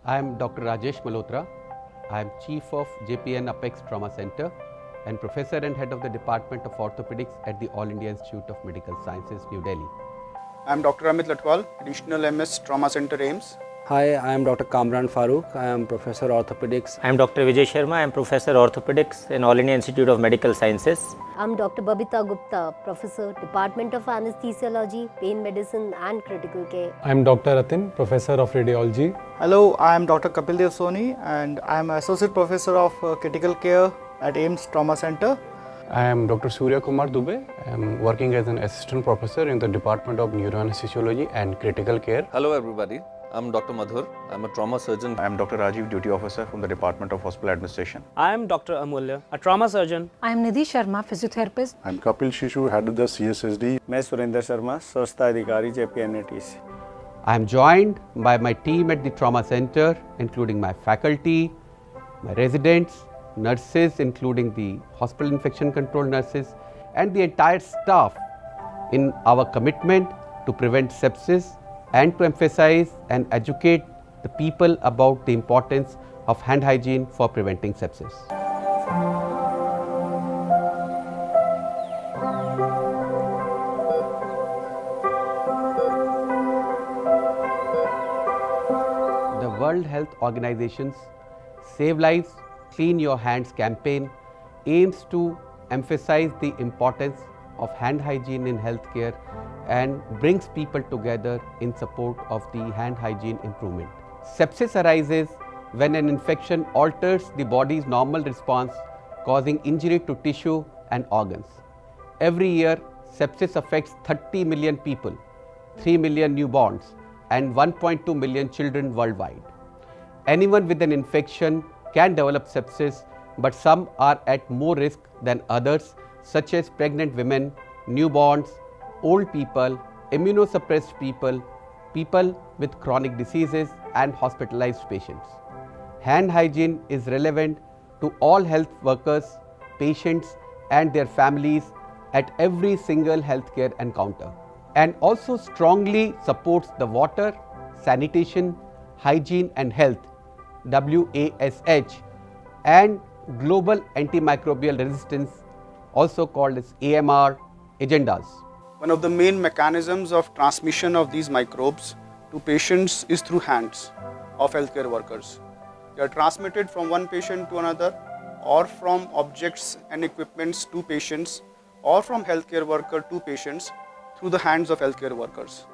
I am Dr. Rajesh Malhotra. I am Chief of JPNA Trauma Centre and Professor and Head of the Department of Orthopedics at the All India Institute of Medical Sciences, New Delhi. I am Dr. Amit Latwal, Additional MS Trauma Centre, Aiims. Hi, I am Dr. Kamran Farooq. I am Professor Orthopedics. I am Dr. Vijay Sharma. I am Professor Orthopedics in All India Institute of Medical Sciences. I am Dr. Babita Gupta, Professor, Department of Anesthesiology, Pain Medicine and Critical Care. I am Dr. Atin, Professor of Radiology. Hello, I am Dr. Kapil Dev Soni and I am Associate Professor of Critical Care at Aiims Trauma Centre. I am Dr. Surya Kumar Dubey. I am working as an Assistant Professor in the Department of Neuroanesthesiology and Critical Care. Hello everybody, I am Dr. Madhur. I am a trauma surgeon. I am Dr. Rajiv, Duty Officer from the Department of Hospital Administration. I am Dr. Amulya, a trauma surgeon. I am Nidhi Sharma, physiotherapist. I am Kapil Shishu, Head of the CSSD. I am Surinder Sharma, Swasthya Adhikari, JPNA TC. I am joined by my team at the Trauma Centre, including my faculty, my residents, nurses, including the hospital infection control nurses, and the entire staff in our commitment to prevent sepsis and to emphasize and educate the people about the importance of hand hygiene for preventing sepsis. The World Health Organization's Save Lives, Clean Your Hands campaign aims to emphasize the importance of hand hygiene in healthcare and brings people together in support of the hand hygiene improvement. Sepsis arises when an infection alters the body's normal response, causing injury to tissue and organs. Every year, sepsis affects 30 million people, 3 million newborns, and 1.2 million children worldwide. Anyone with an infection can develop sepsis, but some are at more risk than others, such as pregnant women, newborns, old people, immunosuppressed people, people with chronic diseases, and hospitalized patients. Hand hygiene is relevant to all health workers, patients, and their families at every single healthcare encounter, and also strongly supports the water, sanitation, hygiene and health WASH and global antimicrobial resistance, also called as AMR, agendas. One of the main mechanisms of transmission of these microbes to patients is through hands of healthcare workers. They are transmitted from one patient to another, or from objects and equipments to patients, or from healthcare worker to patients through the hands of healthcare workers.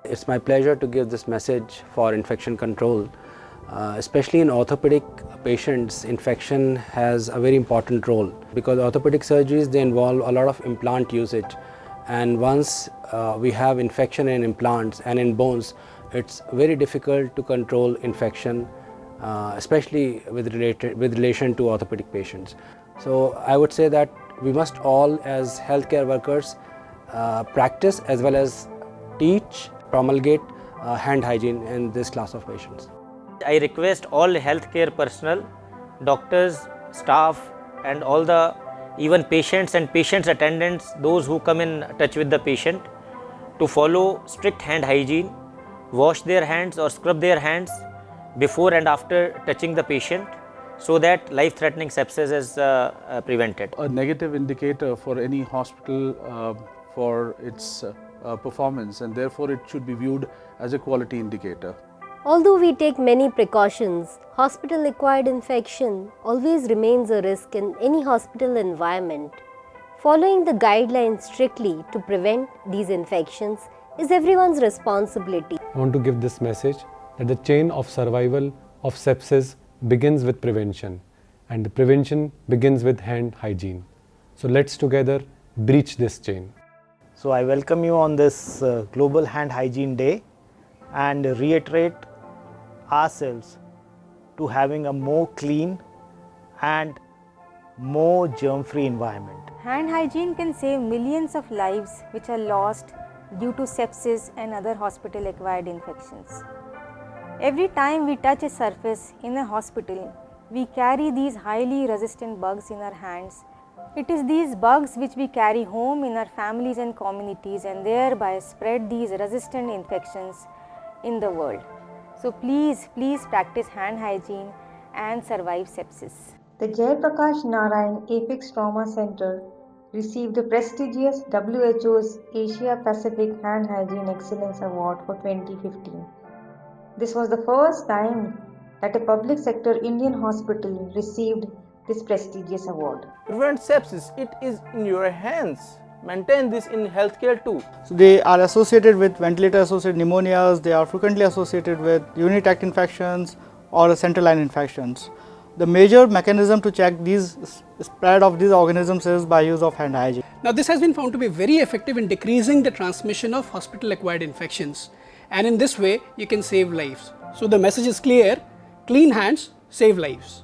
It's my pleasure to give this message for infection control. Especially in orthopedic patients, infection has a very important role because orthopedic surgeries, they involve a lot of implant usage, and once we have infection in implants and in bones, it's very difficult to control infection, especially with relation to orthopedic patients. So I would say that we must all as healthcare workers practice as well as teach, promulgate hand hygiene in this class of patients. I request all healthcare personnel, doctors, staff and all the even patients and patients attendants, those who come in touch with the patient, to follow strict hand hygiene, wash their hands or scrub their hands before and after touching the patient so that life-threatening sepsis is prevented. A negative indicator for any hospital for its performance, and therefore it should be viewed as a quality indicator. Although we take many precautions, hospital-acquired infection always remains a risk in any hospital environment. Following the guidelines strictly to prevent these infections is everyone's responsibility. I want to give this message that the chain of survival of sepsis begins with prevention, and the prevention begins with hand hygiene. So let's together breach this chain. So I welcome you on this Global Hand Hygiene Day and reiterate ourselves to having a more clean and more germ-free environment. Hand hygiene can save millions of lives which are lost due to sepsis and other hospital-acquired infections. Every time we touch a surface in a hospital, we carry these highly resistant bugs in our hands. It is these bugs which we carry home in our families and communities and thereby spread these resistant infections in the world. So please practice hand hygiene and survive sepsis. The Prakash Narayan Apex Trauma Centre received the prestigious WHO's Asia Pacific Hand Hygiene Excellence Award for 2015. This was the first time that a public sector Indian hospital received this prestigious award. Prevent sepsis, it is in your hands. Maintain this in healthcare too. So they are associated with ventilator-associated pneumonias, they are frequently associated with urinary tract infections or central line infections. The major mechanism to check these spread of these organisms is by use of hand hygiene. Now this has been found to be very effective in decreasing the transmission of hospital-acquired infections, and in this way you can save lives. So the message is clear: clean hands save lives.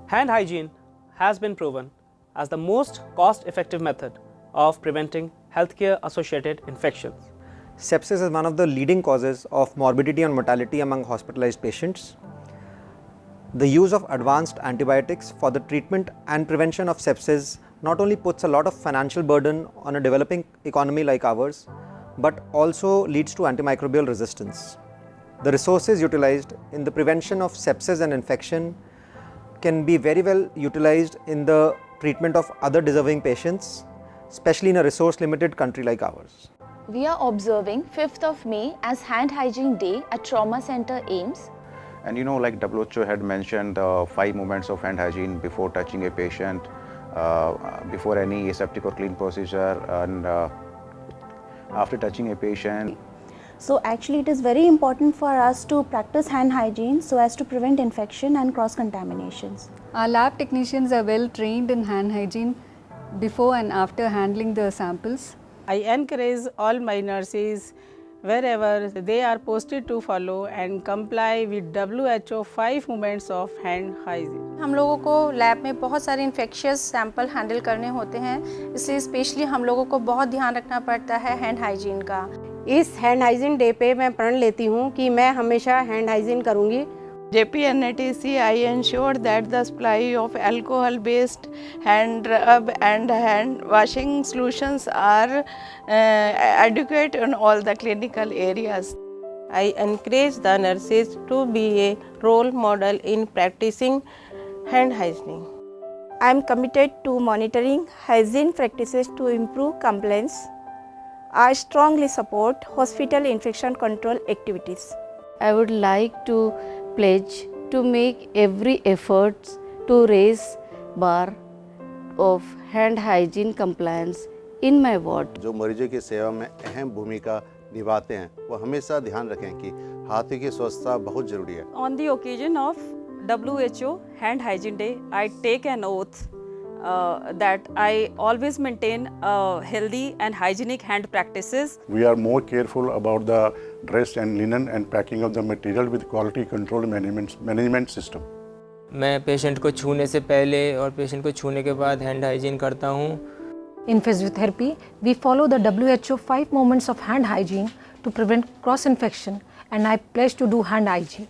Hand hygiene has been proven as the most cost-effective method of preventing healthcare associated infections. Sepsis is one of the leading causes of morbidity and mortality among hospitalized patients. The use of advanced antibiotics for the treatment and prevention of sepsis not only puts a lot of financial burden on a developing economy like ours, but also leads to antimicrobial resistance. The resources utilized in the prevention of sepsis and infection can be very well utilized in the treatment of other deserving patients, especially in a resource-limited country like ours. We are observing 5th of May as Hand Hygiene Day at Trauma Centre Aims. And like WHO had mentioned 5 moments of hand hygiene before touching a patient, before any aseptic or clean procedure, and after touching a patient. So actually it is very important for us to practice hand hygiene so as to prevent infection and cross-contaminations. Our lab technicians are well trained in hand hygiene before and after handling the samples. I encourage all my nurses wherever they are posted to follow and comply with WHO 5 moments of hand hygiene. हम लोगों को lab में बहुत सारे infectious sample handle करने होते हैं, इसलिए स्पेशली हम लोगों को बहुत ध्यान रखना पड़ता है हैंड हाइजीन का। इस हैंड हाइजीन डे पे मैं प्रण लेती हूँ कि मैं हमेशा हैंड हाइजीन करूँगी। JPNA I ensure that the supply of alcohol-based hand rub and hand washing solutions are adequate in all the clinical areas. I encourage the nurses to be a role model in practicing hand hygiene. I am committed to monitoring hygiene practices to improve compliance. I strongly support hospital infection control activities. I would like to pledge to make every effort to raise bar of hand hygiene compliance in my ward. जो मरीजों की सेवा में अहम भूमिका निभाते हैं वो हमेशा ध्यान रखें कि हाथों की स्वच्छता बहुत जरूरी है. On the occasion of WHO Hand Hygiene Day, I take an oath that I always maintain healthy and hygienic hand practices. We are more careful about the dress and linen and packing of the material with quality control management system. मैं patient को छूने से पहले और patient को छूने के बाद हैंड हाइजीन करता हूँ. In physiotherapy, we follow the WHO 5 moments of hand hygiene to prevent cross infection, and I pledge to do hand hygiene.